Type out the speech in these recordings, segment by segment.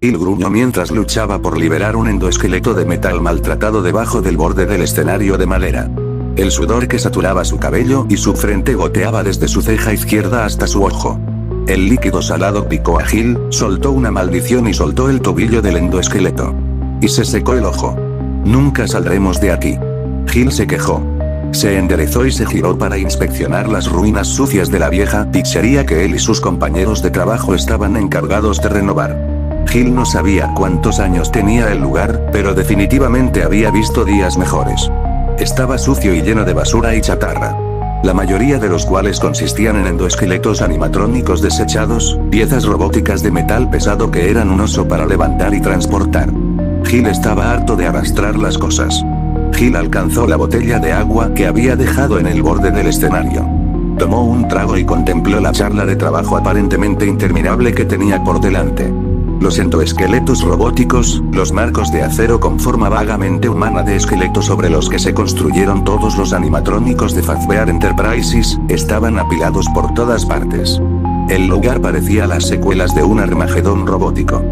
Gil gruñó mientras luchaba por liberar un endoesqueleto de metal maltratado debajo del borde del escenario de madera. El sudor que saturaba su cabello y su frente goteaba desde su ceja izquierda hasta su ojo. El líquido salado picó a Gil, soltó una maldición y soltó el tobillo del endoesqueleto. Y se secó el ojo. Nunca saldremos de aquí. Gil se quejó. Se enderezó y se giró para inspeccionar las ruinas sucias de la vieja pizzería que él y sus compañeros de trabajo estaban encargados de renovar. Gil no sabía cuántos años tenía el lugar, pero definitivamente había visto días mejores. Estaba sucio y lleno de basura y chatarra. La mayoría de los cuales consistían en endoesqueletos animatrónicos desechados, piezas robóticas de metal pesado que eran un oso para levantar y transportar. Gil estaba harto de arrastrar las cosas. Gil alcanzó la botella de agua que había dejado en el borde del escenario. Tomó un trago y contempló la charla de trabajo aparentemente interminable que tenía por delante. Los endoesqueletos robóticos, los marcos de acero con forma vagamente humana de esqueleto sobre los que se construyeron todos los animatrónicos de Fazbear Enterprises, estaban apilados por todas partes. El lugar parecía las secuelas de un Armagedón robótico.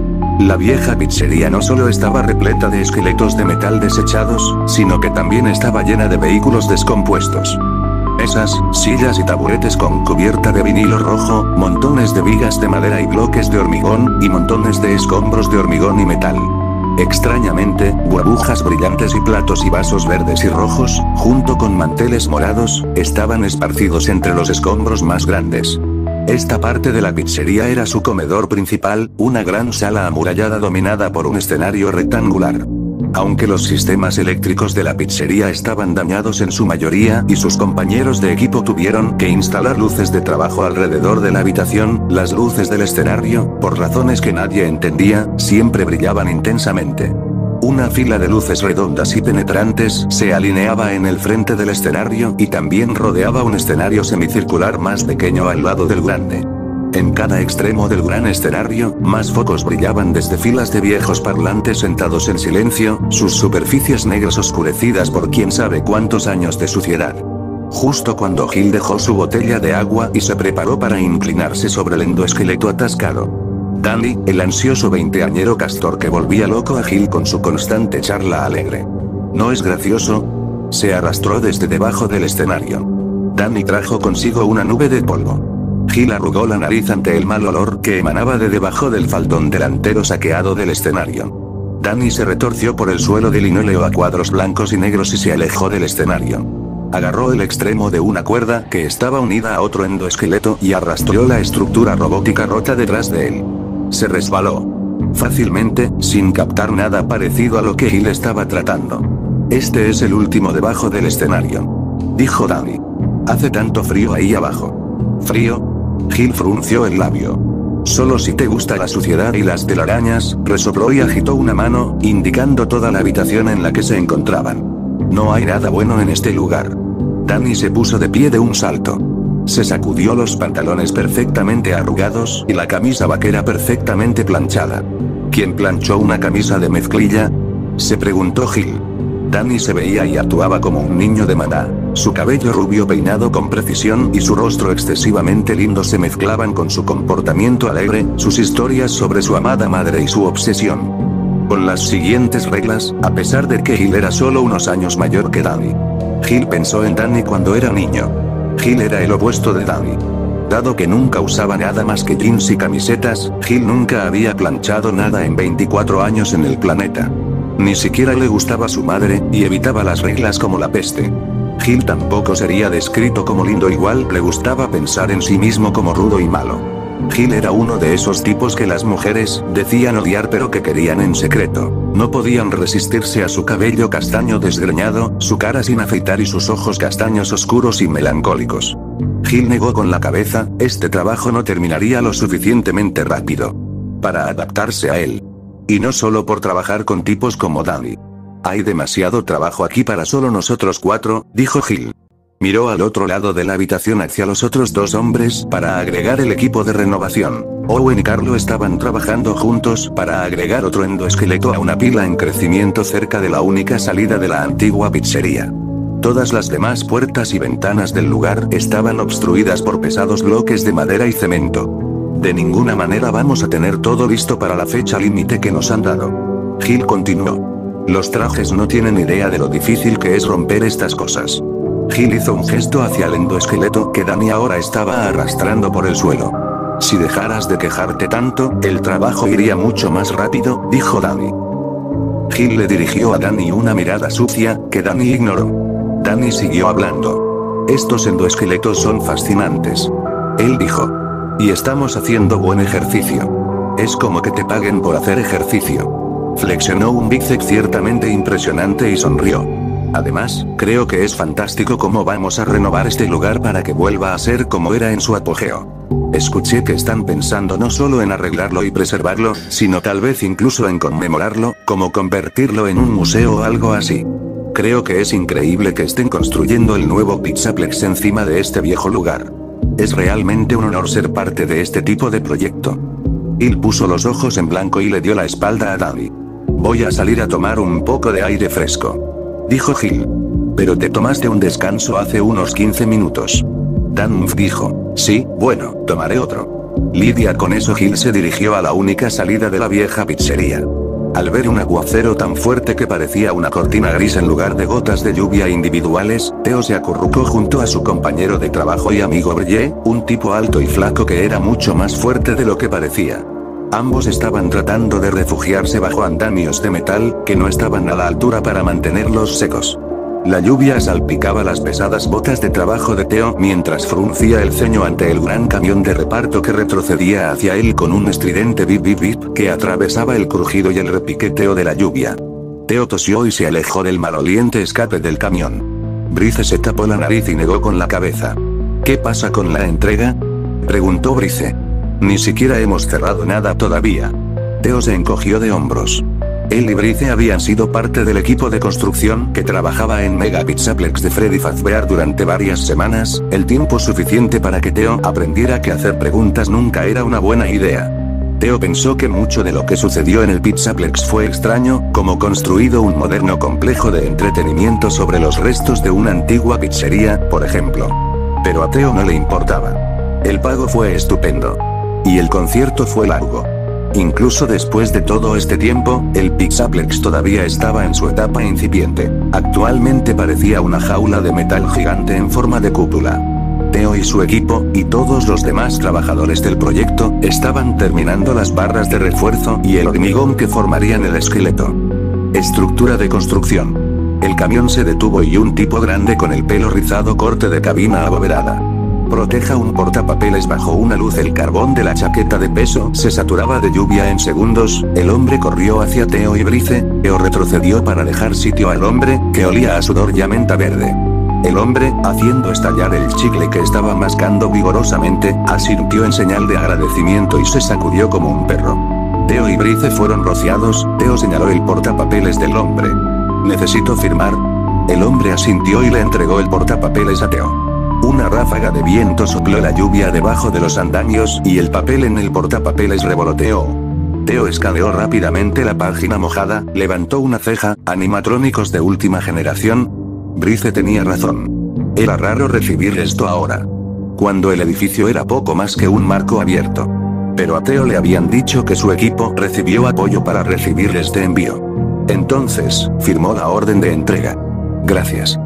La vieja pizzería no solo estaba repleta de esqueletos de metal desechados, sino que también estaba llena de vehículos descompuestos. Mesas, sillas y taburetes con cubierta de vinilo rojo, montones de vigas de madera y bloques de hormigón, y montones de escombros de hormigón y metal. Extrañamente, burbujas brillantes y platos y vasos verdes y rojos, junto con manteles morados, estaban esparcidos entre los escombros más grandes. Esta parte de la pizzería era su comedor principal, una gran sala amurallada dominada por un escenario rectangular. Aunque los sistemas eléctricos de la pizzería estaban dañados en su mayoría y sus compañeros de equipo tuvieron que instalar luces de trabajo alrededor de la habitación, las luces del escenario, por razones que nadie entendía, siempre brillaban intensamente. Una fila de luces redondas y penetrantes se alineaba en el frente del escenario y también rodeaba un escenario semicircular más pequeño al lado del grande. En cada extremo del gran escenario, más focos brillaban desde filas de viejos parlantes sentados en silencio, sus superficies negras oscurecidas por quién sabe cuántos años de suciedad. Justo cuando Gil dejó su botella de agua y se preparó para inclinarse sobre el endoesqueleto atascado. Danny, el ansioso veinteañero castor que volvía loco a Gil con su constante charla alegre. ¿No es gracioso? Se arrastró desde debajo del escenario. Danny trajo consigo una nube de polvo. Gil arrugó la nariz ante el mal olor que emanaba de debajo del faldón delantero saqueado del escenario. Danny se retorció por el suelo de linóleo a cuadros blancos y negros y se alejó del escenario. Agarró el extremo de una cuerda que estaba unida a otro endoesqueleto y arrastró la estructura robótica rota detrás de él. Se resbaló fácilmente, sin captar nada parecido a lo que Gil estaba tratando. Este es el último debajo del escenario, dijo Danny. Hace tanto frío ahí abajo. ¿Frío? Gil frunció el labio. Solo si te gusta la suciedad y las telarañas, resopló y agitó una mano, indicando toda la habitación en la que se encontraban. No hay nada bueno en este lugar. Danny se puso de pie de un salto. Se sacudió los pantalones perfectamente arrugados y la camisa vaquera perfectamente planchada. ¿Quién planchó una camisa de mezclilla?, se preguntó Gil. Danny se veía y actuaba como un niño de Maná. Su cabello rubio peinado con precisión y su rostro excesivamente lindo se mezclaban con su comportamiento alegre, sus historias sobre su amada madre y su obsesión con las siguientes reglas, a pesar de que Gil era solo unos años mayor que Danny. Gil pensó en Danny cuando era niño. Gil era el opuesto de Danny. Dado que nunca usaba nada más que jeans y camisetas, Gil nunca había planchado nada en 24 años en el planeta. Ni siquiera le gustaba su madre, y evitaba las reglas como la peste. Gil tampoco sería descrito como lindo, igual le gustaba pensar en sí mismo como rudo y malo. Gil era uno de esos tipos que las mujeres decían odiar pero que querían en secreto. No podían resistirse a su cabello castaño desgreñado, su cara sin afeitar y sus ojos castaños oscuros y melancólicos. Gil negó con la cabeza, este trabajo no terminaría lo suficientemente rápido para adaptarse a él. Y no solo por trabajar con tipos como Danny. Hay demasiado trabajo aquí para solo nosotros cuatro, dijo Gil. Miró al otro lado de la habitación hacia los otros dos hombres para agregar el equipo de renovación. Owen y Carlo estaban trabajando juntos para agregar otro endoesqueleto a una pila en crecimiento cerca de la única salida de la antigua pizzería. Todas las demás puertas y ventanas del lugar estaban obstruidas por pesados bloques de madera y cemento. De ninguna manera vamos a tener todo listo para la fecha límite que nos han dado. Gil continuó. Los trajes no tienen idea de lo difícil que es romper estas cosas. Gil hizo un gesto hacia el endoesqueleto que Danny ahora estaba arrastrando por el suelo. Si dejaras de quejarte tanto, el trabajo iría mucho más rápido, dijo Danny. Gil le dirigió a Danny una mirada sucia, que Danny ignoró. Danny siguió hablando. Estos endoesqueletos son fascinantes. Él dijo. Y estamos haciendo buen ejercicio. Es como que te paguen por hacer ejercicio. Flexionó un bíceps ciertamente impresionante y sonrió. Además, creo que es fantástico cómo vamos a renovar este lugar para que vuelva a ser como era en su apogeo. Escuché que están pensando no solo en arreglarlo y preservarlo, sino tal vez incluso en conmemorarlo, como convertirlo en un museo o algo así. Creo que es increíble que estén construyendo el nuevo Pizzaplex encima de este viejo lugar. Es realmente un honor ser parte de este tipo de proyecto. Hill puso los ojos en blanco y le dio la espalda a Danny. Voy a salir a tomar un poco de aire fresco, dijo Hill. Pero te tomaste un descanso hace unos 15 minutos. Dan dijo. Sí, bueno, tomaré otro. Lidia con eso Hill se dirigió a la única salida de la vieja pizzería. Al ver un aguacero tan fuerte que parecía una cortina gris en lugar de gotas de lluvia individuales, Theo se acurrucó junto a su compañero de trabajo y amigo Brille, un tipo alto y flaco que era mucho más fuerte de lo que parecía. Ambos estaban tratando de refugiarse bajo andamios de metal, que no estaban a la altura para mantenerlos secos. La lluvia salpicaba las pesadas botas de trabajo de Theo mientras fruncía el ceño ante el gran camión de reparto que retrocedía hacia él con un estridente bip bip bip que atravesaba el crujido y el repiqueteo de la lluvia. Theo tosió y se alejó del maloliente escape del camión. Brice se tapó la nariz y negó con la cabeza. ¿Qué pasa con la entrega?, preguntó Brice. Ni siquiera hemos cerrado nada todavía. Theo se encogió de hombros. Él y Brice habían sido parte del equipo de construcción que trabajaba en Mega Pizzaplex de Freddy Fazbear durante varias semanas, el tiempo suficiente para que Theo aprendiera que hacer preguntas nunca era una buena idea. Theo pensó que mucho de lo que sucedió en el Pizzaplex fue extraño, como construido un moderno complejo de entretenimiento sobre los restos de una antigua pizzería, por ejemplo. Pero a Theo no le importaba. El pago fue estupendo. Y el concierto fue largo. Incluso después de todo este tiempo, el Pizzaplex todavía estaba en su etapa incipiente. Actualmente parecía una jaula de metal gigante en forma de cúpula. Theo y su equipo, y todos los demás trabajadores del proyecto, estaban terminando las barras de refuerzo y el hormigón que formarían el esqueleto. Estructura de construcción. El camión se detuvo y un tipo grande con el pelo rizado corte de cabina abovedada. Proteja un portapapeles bajo una luz. El carbón de la chaqueta de peso se saturaba de lluvia en segundos. El hombre corrió hacia Theo y Brice. Theo retrocedió para dejar sitio al hombre, que olía a sudor y a menta verde. El hombre, haciendo estallar el chicle que estaba mascando vigorosamente, asintió en señal de agradecimiento y se sacudió como un perro. Theo y Brice fueron rociados. Theo señaló el portapapeles del hombre. ¿Necesito firmar? El hombre asintió y le entregó el portapapeles a Theo. Una ráfaga de viento sopló la lluvia debajo de los andamios y el papel en el portapapeles revoloteó. Theo escaneó rápidamente la página mojada, levantó una ceja. Animatrónicos de última generación. Brice tenía razón. Era raro recibir esto ahora, cuando el edificio era poco más que un marco abierto. Pero a Theo le habían dicho que su equipo recibió apoyo para recibir este envío. Entonces, firmó la orden de entrega. Gracias,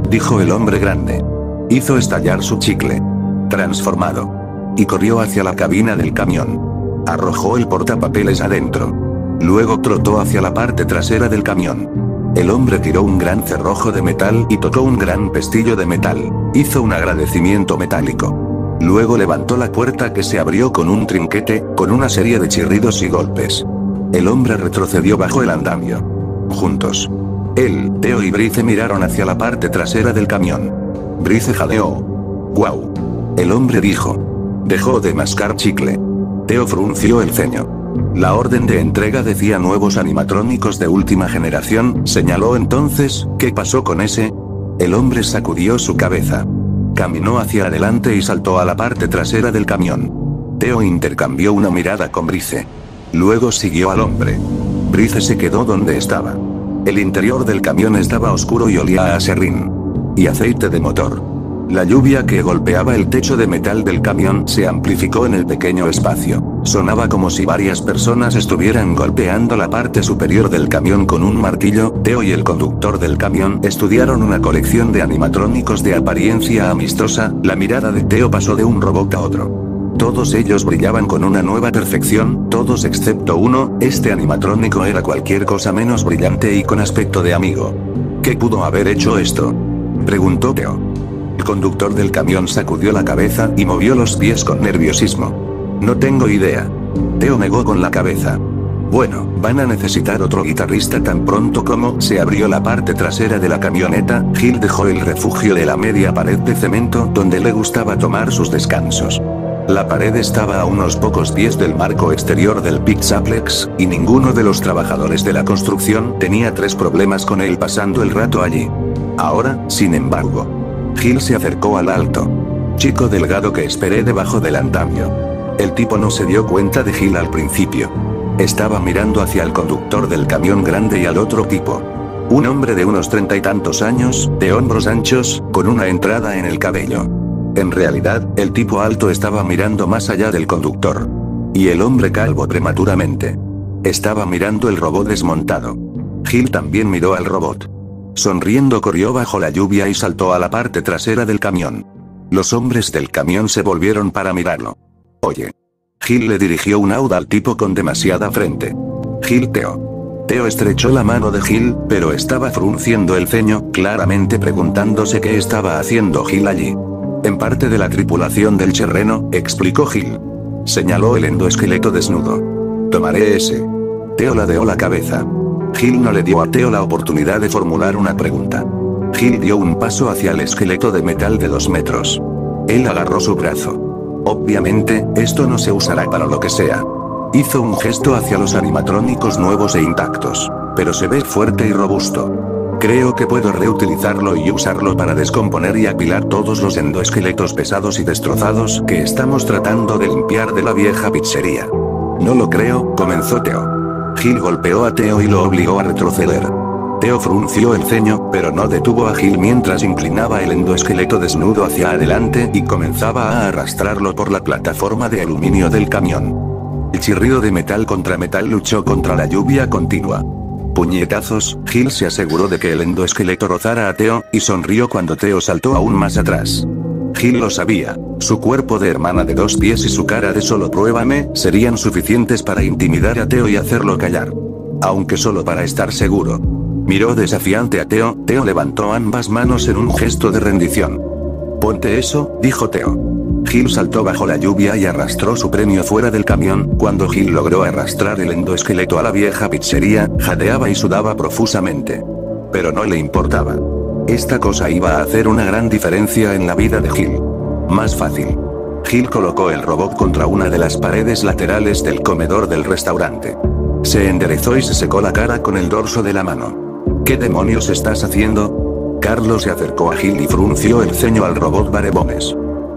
dijo el hombre grande. Hizo estallar su chicle transformado y corrió hacia la cabina del camión. Arrojó el portapapeles adentro. Luego trotó hacia la parte trasera del camión. El hombre tiró un gran cerrojo de metal y tocó un gran pestillo de metal. Hizo un agradecimiento metálico. Luego levantó la puerta que se abrió con un trinquete, con una serie de chirridos y golpes. El hombre retrocedió bajo el andamio. Juntos. Él, Theo y Brice miraron hacia la parte trasera del camión. Brice jadeó. «Guau». El hombre dijo. Dejó de mascar chicle. Theo frunció el ceño. La orden de entrega decía nuevos animatrónicos de última generación, señaló entonces. ¿Qué pasó con ese? El hombre sacudió su cabeza. Caminó hacia adelante y saltó a la parte trasera del camión. Theo intercambió una mirada con Brice. Luego siguió al hombre. Brice se quedó donde estaba. El interior del camión estaba oscuro y olía a aserrín y aceite de motor. La lluvia que golpeaba el techo de metal del camión se amplificó en el pequeño espacio. Sonaba como si varias personas estuvieran golpeando la parte superior del camión con un martillo. Theo y el conductor del camión estudiaron una colección de animatrónicos de apariencia amistosa. La mirada de Theo pasó de un robot a otro. Todos ellos brillaban con una nueva perfección, todos excepto uno. Este animatrónico era cualquier cosa menos brillante y con aspecto de amigo. ¿Qué pudo haber hecho esto?, preguntó Theo. El conductor del camión sacudió la cabeza y movió los pies con nerviosismo. No tengo idea. Theo negó con la cabeza. Bueno, van a necesitar otro guitarrista. Tan pronto como se abrió la parte trasera de la camioneta, Gil dejó el refugio de la media pared de cemento donde le gustaba tomar sus descansos. La pared estaba a unos pocos pies del marco exterior del Pizzaplex, y ninguno de los trabajadores de la construcción tenía tres problemas con él pasando el rato allí. Ahora, sin embargo, Gil se acercó al alto chico delgado que esperé debajo del andamio. El tipo no se dio cuenta de Gil al principio. Estaba mirando hacia el conductor del camión grande y al otro tipo. Un hombre de unos 30 y tantos años, de hombros anchos, con una entrada en el cabello. En realidad, el tipo alto estaba mirando más allá del conductor. Y el hombre calvo prematuramente estaba mirando el robot desmontado. Gil también miró al robot. Sonriendo corrió bajo la lluvia y saltó a la parte trasera del camión. Los hombres del camión se volvieron para mirarlo. Oye. Gil le dirigió un auda al tipo con demasiada frente. Gil, Theo. Theo estrechó la mano de Gil, pero estaba frunciendo el ceño, claramente preguntándose qué estaba haciendo Gil allí. En parte de la tripulación del Cherreno, explicó Gil. Señaló el endoesqueleto desnudo. Tomaré ese. Theo ladeó la cabeza. Gil no le dio a Theo la oportunidad de formular una pregunta. Gil dio un paso hacia el esqueleto de metal de 2 metros. Él agarró su brazo. Obviamente, esto no se usará para lo que sea. Hizo un gesto hacia los animatrónicos nuevos e intactos. Pero se ve fuerte y robusto. Creo que puedo reutilizarlo y usarlo para descomponer y apilar todos los endoesqueletos pesados y destrozados que estamos tratando de limpiar de la vieja pizzería. No lo creo, comenzó Theo. Gil golpeó a Theo y lo obligó a retroceder. Theo frunció el ceño, pero no detuvo a Gil mientras inclinaba el endoesqueleto desnudo hacia adelante y comenzaba a arrastrarlo por la plataforma de aluminio del camión. El chirrido de metal contra metal luchó contra la lluvia continua. Puñetazos. Gil se aseguró de que el endoesqueleto rozara a Theo, y sonrió cuando Theo saltó aún más atrás. Gil lo sabía. Su cuerpo de hermana de 2 pies y su cara de solo pruébame serían suficientes para intimidar a Theo y hacerlo callar. Aunque solo para estar seguro. Miró desafiante a Theo. Theo levantó ambas manos en un gesto de rendición. Ponte eso, dijo Theo. Gil saltó bajo la lluvia y arrastró su premio fuera del camión. Cuando Gil logró arrastrar el endoesqueleto a la vieja pizzería, jadeaba y sudaba profusamente. Pero no le importaba. Esta cosa iba a hacer una gran diferencia en la vida de Gil. Más fácil. Gil colocó el robot contra una de las paredes laterales del comedor del restaurante. Se enderezó y se secó la cara con el dorso de la mano. ¿Qué demonios estás haciendo? Carlos se acercó a Gil y frunció el ceño al robot barebones.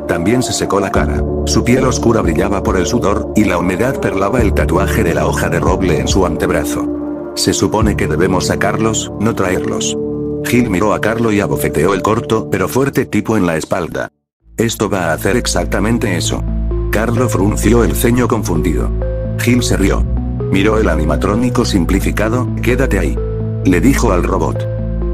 También se secó la cara. Su piel oscura brillaba por el sudor, y la humedad perlaba el tatuaje de la hoja de roble en su antebrazo. Se supone que debemos sacarlos, no traerlos. Gil miró a Carlo y abofeteó el corto pero fuerte tipo en la espalda. Esto va a hacer exactamente eso. Carlo frunció el ceño confundido. Gil se rió. Miró el animatrónico simplificado. Quédate ahí. Le dijo al robot.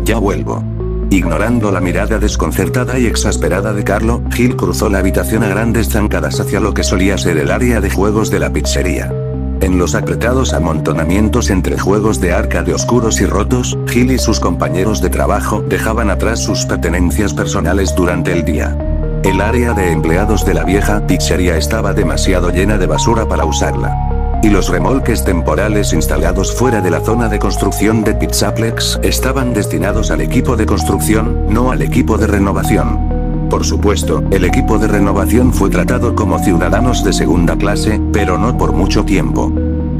Ya vuelvo. Ignorando la mirada desconcertada y exasperada de Carlo, Gil cruzó la habitación a grandes zancadas hacia lo que solía ser el área de juegos de la pizzería. En los apretados amontonamientos entre juegos de arcade oscuros y rotos, Gil y sus compañeros de trabajo dejaban atrás sus pertenencias personales durante el día. El área de empleados de la vieja pizzería estaba demasiado llena de basura para usarla. Y los remolques temporales instalados fuera de la zona de construcción de Pizzaplex estaban destinados al equipo de construcción, no al equipo de renovación. Por supuesto, el equipo de renovación fue tratado como ciudadanos de segunda clase, pero no por mucho tiempo.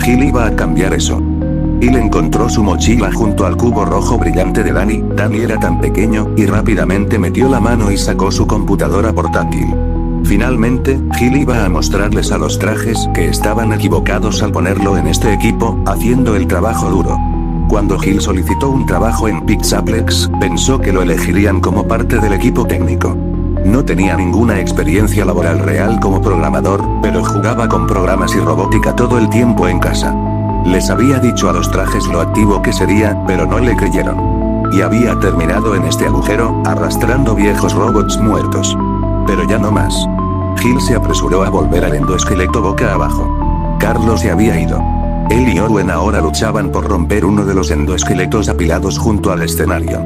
Gil iba a cambiar eso. Gil encontró su mochila junto al cubo rojo brillante de Danny. Danny era tan pequeño, y rápidamente metió la mano y sacó su computadora portátil. Finalmente, Gil iba a mostrarles a los trajes que estaban equivocados al ponerlo en este equipo, haciendo el trabajo duro. Cuando Gil solicitó un trabajo en Pizzaplex, pensó que lo elegirían como parte del equipo técnico. No tenía ninguna experiencia laboral real como programador, pero jugaba con programas y robótica todo el tiempo en casa. Les había dicho a los trajes lo activo que sería, pero no le creyeron. Y había terminado en este agujero, arrastrando viejos robots muertos. Pero ya no más. Gil se apresuró a volver al endoesqueleto boca abajo. Carlos se había ido. Él y Owen ahora luchaban por romper uno de los endoesqueletos apilados junto al escenario.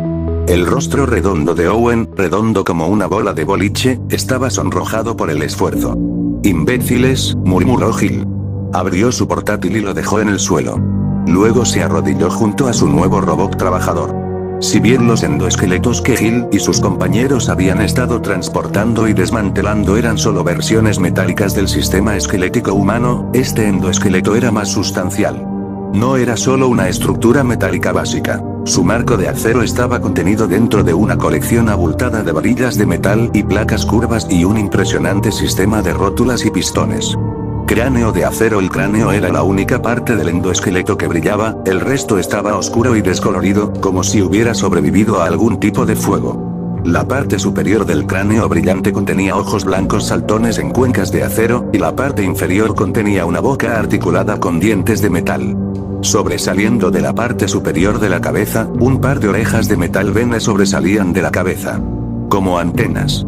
El rostro redondo de Owen, redondo como una bola de boliche, estaba sonrojado por el esfuerzo. «Imbéciles», murmuró Gil. Abrió su portátil y lo dejó en el suelo. Luego se arrodilló junto a su nuevo robot trabajador. Si bien los endoesqueletos que Gil y sus compañeros habían estado transportando y desmantelando eran solo versiones metálicas del sistema esquelético humano, este endoesqueleto era más sustancial. No era solo una estructura metálica básica. Su marco de acero estaba contenido dentro de una colección abultada de varillas de metal y placas curvas y un impresionante sistema de rótulas y pistones. Cráneo de acero. El cráneo era la única parte del endoesqueleto que brillaba, el resto estaba oscuro y descolorido, como si hubiera sobrevivido a algún tipo de fuego. La parte superior del cráneo brillante contenía ojos blancos saltones en cuencas de acero, y la parte inferior contenía una boca articulada con dientes de metal. Sobresaliendo de la parte superior de la cabeza, un par de orejas de metal vene sobresalían de la cabeza. Como antenas.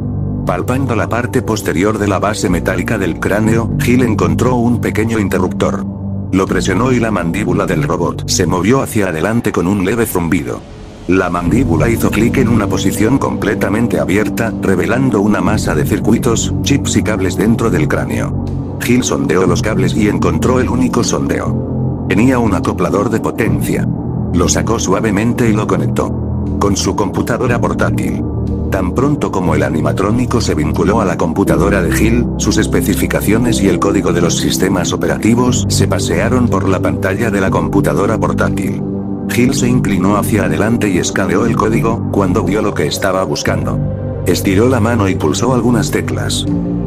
Palpando la parte posterior de la base metálica del cráneo, Gil encontró un pequeño interruptor. Lo presionó y la mandíbula del robot se movió hacia adelante con un leve zumbido. La mandíbula hizo clic en una posición completamente abierta, revelando una masa de circuitos, chips y cables dentro del cráneo. Gil sondeó los cables y encontró el único sondeo. Tenía un acoplador de potencia. Lo sacó suavemente y lo conectó con su computadora portátil. Tan pronto como el animatrónico se vinculó a la computadora de Gil, sus especificaciones y el código de los sistemas operativos se pasearon por la pantalla de la computadora portátil. Gil se inclinó hacia adelante y escaneó el código, cuando vio lo que estaba buscando. Estiró la mano y pulsó algunas teclas.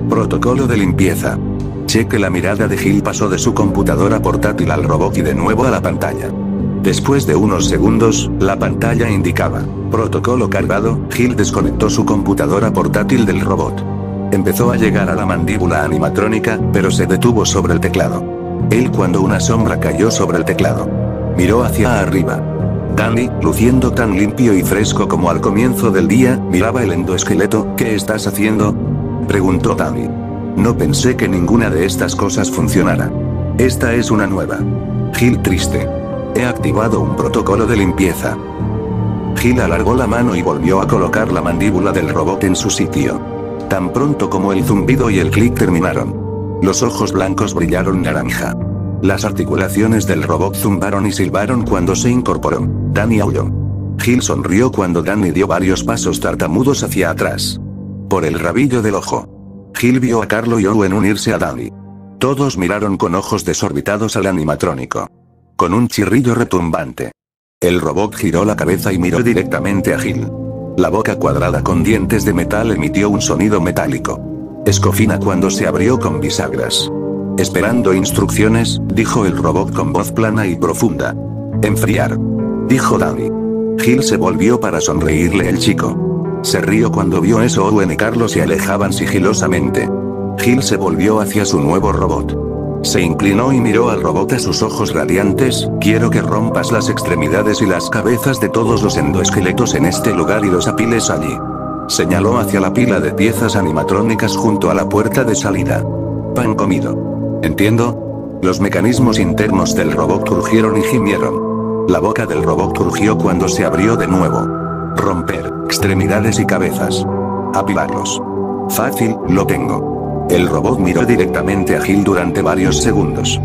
Protocolo de limpieza. Cheque. La mirada de Gil pasó de su computadora portátil al robot y de nuevo a la pantalla. Después de unos segundos, la pantalla indicaba protocolo cargado. Gil desconectó su computadora portátil del robot. Empezó a llegar a la mandíbula animatrónica, pero se detuvo sobre el teclado. Cuando una sombra cayó sobre el teclado. Miró hacia arriba. Danny, luciendo tan limpio y fresco como al comienzo del día, miraba el endoesqueleto. «¿Qué estás haciendo?», preguntó Danny. «No pensé que ninguna de estas cosas funcionara. Esta es una nueva». Gil triste. «He activado un protocolo de limpieza». Gil alargó la mano y volvió a colocar la mandíbula del robot en su sitio. Tan pronto como el zumbido y el clic terminaron, los ojos blancos brillaron naranja. Las articulaciones del robot zumbaron y silbaron cuando se incorporó. Danny aulló. Gil sonrió cuando Danny dio varios pasos tartamudos hacia atrás. Por el rabillo del ojo, Gil vio a Carlo y Owen unirse a Danny. Todos miraron con ojos desorbitados al animatrónico. Con un chirrillo retumbante, el robot giró la cabeza y miró directamente a Gil. La boca cuadrada con dientes de metal emitió un sonido metálico. Escofina cuando se abrió con bisagras. «Esperando instrucciones», dijo el robot con voz plana y profunda. «Enfriar», dijo Danny. Gil se volvió para sonreírle el chico. Se rió cuando vio eso. Owen y Carlos se alejaban sigilosamente. Gil se volvió hacia su nuevo robot. Se inclinó y miró al robot a sus ojos radiantes. «Quiero que rompas las extremidades y las cabezas de todos los endoesqueletos en este lugar y los apiles allí». Señaló hacia la pila de piezas animatrónicas junto a la puerta de salida. «Pan comido». «Entiendo». Los mecanismos internos del robot crujieron y gimieron. La boca del robot crujió cuando se abrió de nuevo. «Romper extremidades y cabezas. Apilarlos. Fácil, lo tengo». El robot miró directamente a Gil durante varios segundos.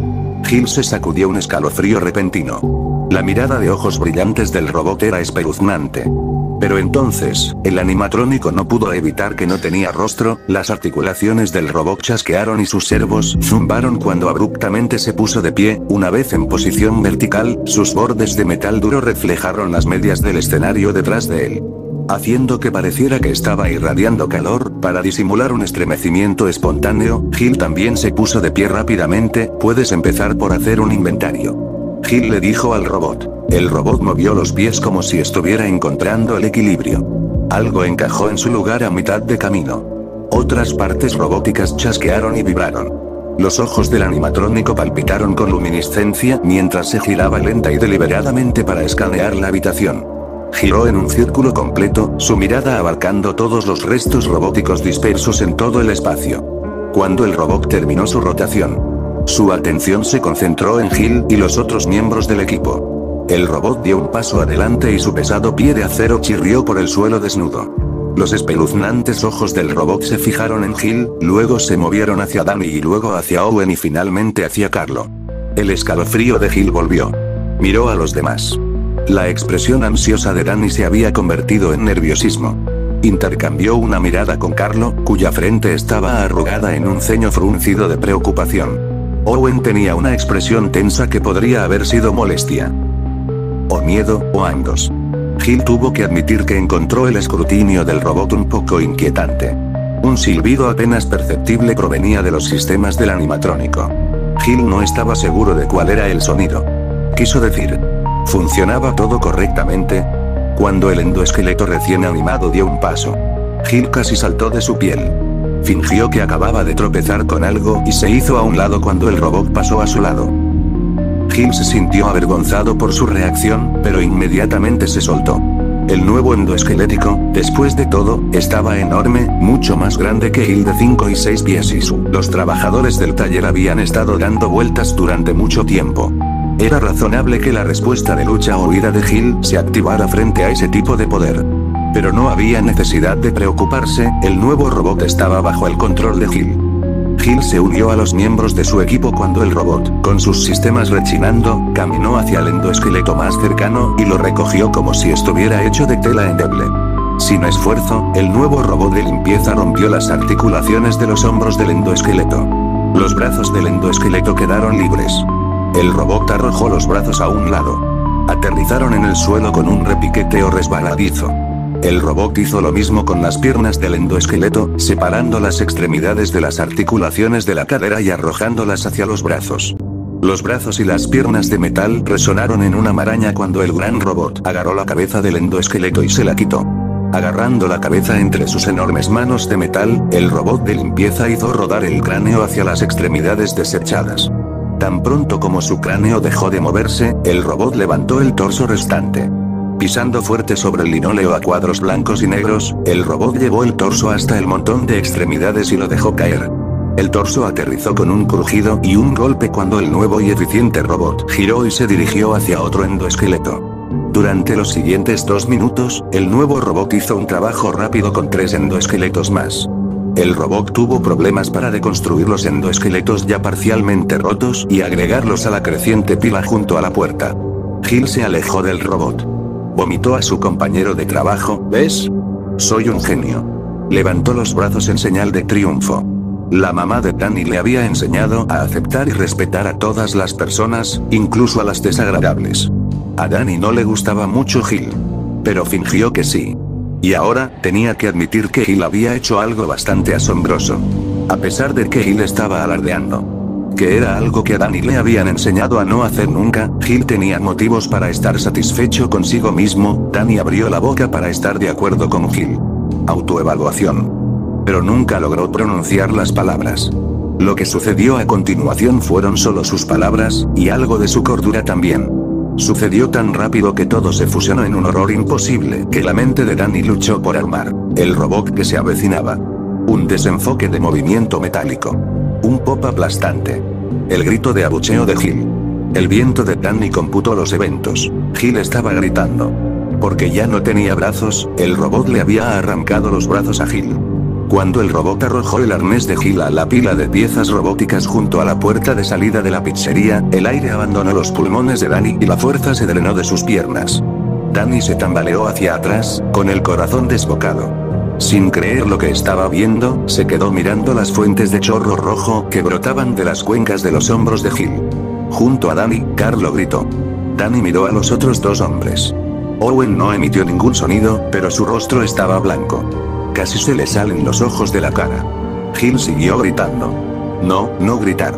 Gil se sacudió un escalofrío repentino. La mirada de ojos brillantes del robot era espeluznante. Pero entonces, el animatrónico no pudo evitar que no tenía rostro. Las articulaciones del robot chasquearon y sus servos zumbaron cuando abruptamente se puso de pie. Una vez en posición vertical, sus bordes de metal duro reflejaron las medias del escenario detrás de él, haciendo que pareciera que estaba irradiando calor. Para disimular un estremecimiento espontáneo, Gil también se puso de pie rápidamente. «Puedes empezar por hacer un inventario», Gil le dijo al robot. El robot movió los pies como si estuviera encontrando el equilibrio. Algo encajó en su lugar a mitad de camino. Otras partes robóticas chasquearon y vibraron. Los ojos del animatrónico palpitaron con luminiscencia mientras se giraba lenta y deliberadamente para escanear la habitación. Giró en un círculo completo, su mirada abarcando todos los restos robóticos dispersos en todo el espacio. Cuando el robot terminó su rotación, su atención se concentró en Gil y los otros miembros del equipo. El robot dio un paso adelante y su pesado pie de acero chirrió por el suelo desnudo. Los espeluznantes ojos del robot se fijaron en Gil, luego se movieron hacia Danny y luego hacia Owen y finalmente hacia Carlo. El escalofrío de Gil volvió. Miró a los demás. La expresión ansiosa de Danny se había convertido en nerviosismo. Intercambió una mirada con Carlo, cuya frente estaba arrugada en un ceño fruncido de preocupación. Owen tenía una expresión tensa que podría haber sido molestia, o miedo, o ambos. Gil tuvo que admitir que encontró el escrutinio del robot un poco inquietante. Un silbido apenas perceptible provenía de los sistemas del animatrónico. Gil no estaba seguro de cuál era el sonido. Quiso decir, ¿funcionaba todo correctamente? Cuando el endoesqueleto recién animado dio un paso, Gil casi saltó de su piel. Fingió que acababa de tropezar con algo y se hizo a un lado cuando el robot pasó a su lado. Gil se sintió avergonzado por su reacción, pero inmediatamente se soltó. El nuevo endoesquelético, después de todo, estaba enorme, mucho más grande que Gil de 5 y 6 pies y los trabajadores del taller habían estado dando vueltas durante mucho tiempo. Era razonable que la respuesta de lucha o huida de Gil se activara frente a ese tipo de poder. Pero no había necesidad de preocuparse, el nuevo robot estaba bajo el control de Gil. Gil se unió a los miembros de su equipo cuando el robot, con sus sistemas rechinando, caminó hacia el endoesqueleto más cercano y lo recogió como si estuviera hecho de tela endeble. Sin esfuerzo, el nuevo robot de limpieza rompió las articulaciones de los hombros del endoesqueleto. Los brazos del endoesqueleto quedaron libres. El robot arrojó los brazos a un lado. Aterrizaron en el suelo con un repiqueteo resbaladizo. El robot hizo lo mismo con las piernas del endoesqueleto, separando las extremidades de las articulaciones de la cadera y arrojándolas hacia los brazos. Los brazos y las piernas de metal resonaron en una maraña cuando el gran robot agarró la cabeza del endoesqueleto y se la quitó. Agarrando la cabeza entre sus enormes manos de metal, el robot de limpieza hizo rodar el cráneo hacia las extremidades desechadas. Tan pronto como su cráneo dejó de moverse, el robot levantó el torso restante. Pisando fuerte sobre el linóleo a cuadros blancos y negros, el robot llevó el torso hasta el montón de extremidades y lo dejó caer. El torso aterrizó con un crujido y un golpe cuando el nuevo y eficiente robot giró y se dirigió hacia otro endoesqueleto. Durante los siguientes 2 minutos, el nuevo robot hizo un trabajo rápido con 3 endoesqueletos más. El robot tuvo problemas para deconstruir los endoesqueletos ya parcialmente rotos y agregarlos a la creciente pila junto a la puerta. Gil se alejó del robot. Vomitó a su compañero de trabajo, ¿ves? Soy un genio. Levantó los brazos en señal de triunfo. La mamá de Danny le había enseñado a aceptar y respetar a todas las personas, incluso a las desagradables. A Danny no le gustaba mucho Gil, pero fingió que sí. Y ahora, tenía que admitir que Gil había hecho algo bastante asombroso. A pesar de que Gil estaba alardeando, que era algo que a Danny le habían enseñado a no hacer nunca, Gil tenía motivos para estar satisfecho consigo mismo. Danny abrió la boca para estar de acuerdo con Gil. Autoevaluación. Pero nunca logró pronunciar las palabras. Lo que sucedió a continuación fueron solo sus palabras, y algo de su cordura también. Sucedió tan rápido que todo se fusionó en un horror imposible que la mente de Danny luchó por armar el robot que se avecinaba. Un desenfoque de movimiento metálico. Un pop aplastante. El grito de abucheo de Gil. El viento de Danny computó los eventos. Gil estaba gritando. Porque ya no tenía brazos, el robot le había arrancado los brazos a Gil. Cuando el robot arrojó el arnés de Gil a la pila de piezas robóticas junto a la puerta de salida de la pizzería, el aire abandonó los pulmones de Danny y la fuerza se drenó de sus piernas. Danny se tambaleó hacia atrás, con el corazón desbocado. Sin creer lo que estaba viendo, se quedó mirando las fuentes de chorro rojo que brotaban de las cuencas de los hombros de Gil. Junto a Danny, Carlo gritó. Danny miró a los otros 2 hombres. Owen no emitió ningún sonido, pero su rostro estaba blanco. Casi se le salen los ojos de la cara. Gil siguió gritando. No gritar.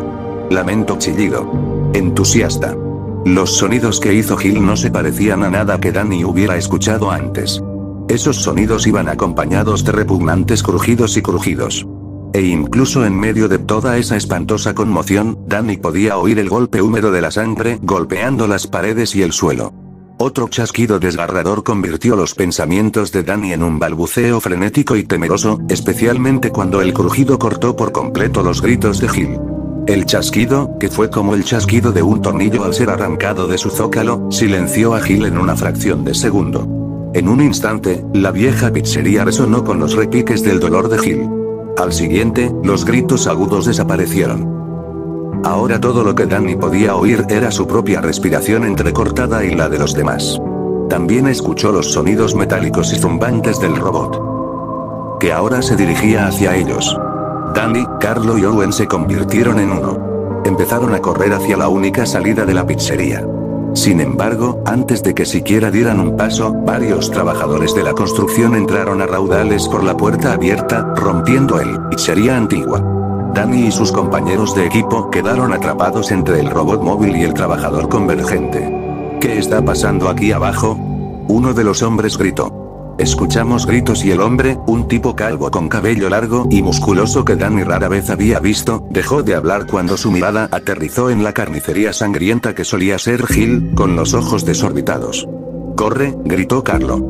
Lamento chillido. Entusiasta. Los sonidos que hizo Gil no se parecían a nada que Danny hubiera escuchado antes. Esos sonidos iban acompañados de repugnantes crujidos y crujidos. E incluso en medio de toda esa espantosa conmoción, Danny podía oír el golpe húmedo de la sangre golpeando las paredes y el suelo. Otro chasquido desgarrador convirtió los pensamientos de Danny en un balbuceo frenético y temeroso, especialmente cuando el crujido cortó por completo los gritos de Gil. El chasquido, que fue como el chasquido de un tornillo al ser arrancado de su zócalo, silenció a Gil en una fracción de segundo. En un instante, la vieja pizzería resonó con los repiques del dolor de Gil. Al siguiente, los gritos agudos desaparecieron. Ahora todo lo que Danny podía oír era su propia respiración entrecortada y la de los demás. También escuchó los sonidos metálicos y zumbantes del robot, que ahora se dirigía hacia ellos. Danny, Carlo y Owen se convirtieron en uno. Empezaron a correr hacia la única salida de la pizzería. Sin embargo, antes de que siquiera dieran un paso, varios trabajadores de la construcción entraron a raudales por la puerta abierta, rompiendo el pizzería antigua. Danny y sus compañeros de equipo quedaron atrapados entre el robot móvil y el trabajador convergente. ¿Qué está pasando aquí abajo? Uno de los hombres gritó. Escuchamos gritos y el hombre, un tipo calvo con cabello largo y musculoso que Danny rara vez había visto, dejó de hablar cuando su mirada aterrizó en la carnicería sangrienta que solía ser Gil, con los ojos desorbitados. ¡Corre!, gritó Carlo.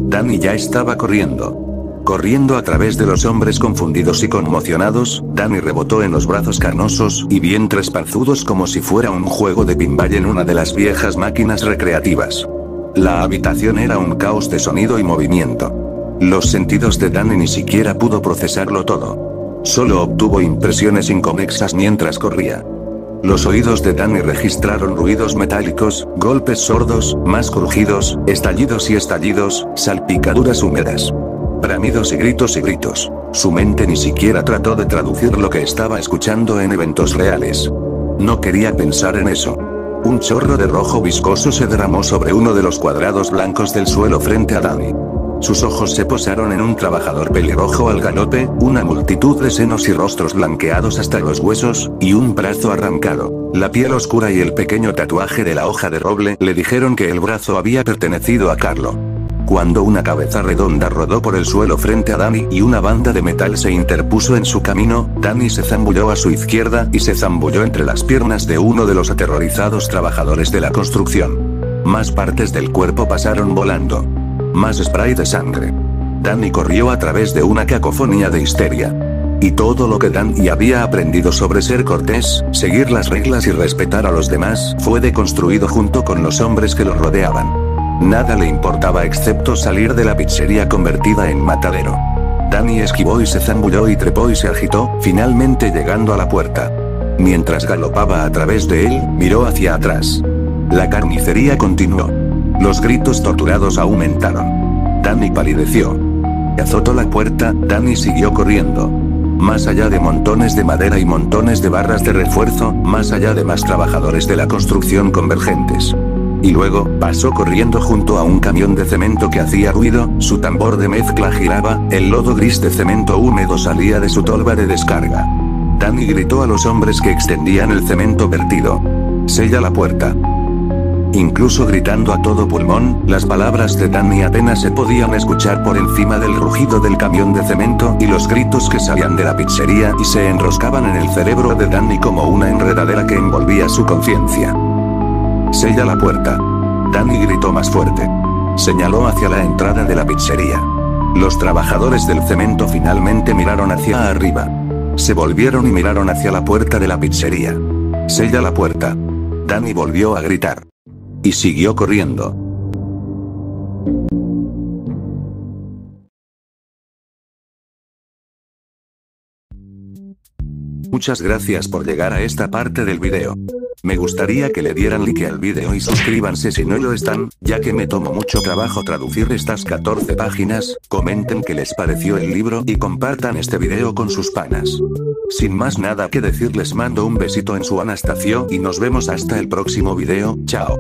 Danny ya estaba corriendo. Corriendo a través de los hombres confundidos y conmocionados, Danny rebotó en los brazos carnosos y vientres panzudos como si fuera un juego de pinball en una de las viejas máquinas recreativas. La habitación era un caos de sonido y movimiento. Los sentidos de Danny ni siquiera pudo procesarlo todo. Solo obtuvo impresiones inconexas mientras corría. Los oídos de Danny registraron ruidos metálicos, golpes sordos, más crujidos, estallidos y estallidos, salpicaduras húmedas, bramidos y gritos y gritos. Su mente ni siquiera trató de traducir lo que estaba escuchando en eventos reales. No quería pensar en eso. Un chorro de rojo viscoso se derramó sobre uno de los cuadrados blancos del suelo frente a Danny. Sus ojos se posaron en un trabajador pelirrojo al galope, una multitud de senos y rostros blanqueados hasta los huesos, y un brazo arrancado. La piel oscura y el pequeño tatuaje de la hoja de roble le dijeron que el brazo había pertenecido a Carlo. Cuando una cabeza redonda rodó por el suelo frente a Danny y una banda de metal se interpuso en su camino, Danny se zambulló a su izquierda y se zambulló entre las piernas de uno de los aterrorizados trabajadores de la construcción. Más partes del cuerpo pasaron volando. Más spray de sangre. Danny corrió a través de una cacofonía de histeria. Y todo lo que Danny había aprendido sobre ser cortés, seguir las reglas y respetar a los demás, fue deconstruido junto con los hombres que lo rodeaban. Nada le importaba excepto salir de la pizzería convertida en matadero. Danny esquivó y se zambulló y trepó y se agitó, finalmente llegando a la puerta. Mientras galopaba a través de él, miró hacia atrás. La carnicería continuó. Los gritos torturados aumentaron. Danny palideció. Azotó la puerta, Danny siguió corriendo. Más allá de montones de madera y montones de barras de refuerzo, más allá de más trabajadores de la construcción convergentes. Y luego, pasó corriendo junto a un camión de cemento que hacía ruido, su tambor de mezcla giraba, el lodo gris de cemento húmedo salía de su tolva de descarga. Danny gritó a los hombres que extendían el cemento vertido. Sella la puerta. Incluso gritando a todo pulmón, las palabras de Danny apenas se podían escuchar por encima del rugido del camión de cemento y los gritos que salían de la pizzería y se enroscaban en el cerebro de Danny como una enredadera que envolvía su conciencia. Sella la puerta. Danny gritó más fuerte. Señaló hacia la entrada de la pizzería. Los trabajadores del cemento finalmente miraron hacia arriba. Se volvieron y miraron hacia la puerta de la pizzería. Sella la puerta. Danny volvió a gritar. Y siguió corriendo. Muchas gracias por llegar a esta parte del video. Me gustaría que le dieran like al video y suscríbanse si no lo están, ya que me tomo mucho trabajo traducir estas 14 páginas, comenten qué les pareció el libro y compartan este video con sus panas. Sin más nada que decir, les mando un besito en su Anastasio y nos vemos hasta el próximo video, chao.